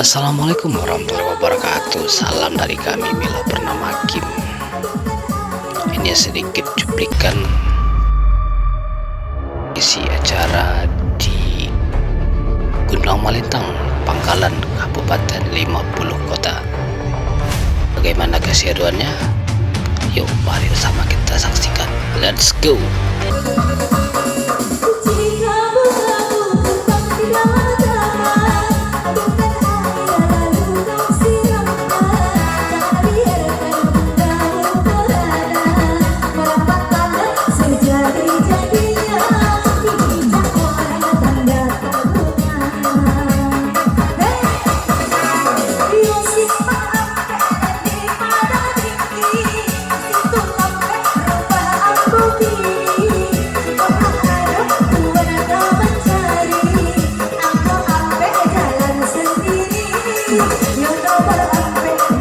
Assalamualaikum warahmatullahi wabarakatuh. Salam dari kami Mila bernama Kim. Ini sedikit cuplikan isi acara di Gunung Malintang, Pangkalan, Kabupaten 50 Kota. Bagaimana keseruannya? Yuk mari bersama kita saksikan. Let's go. You know what I'm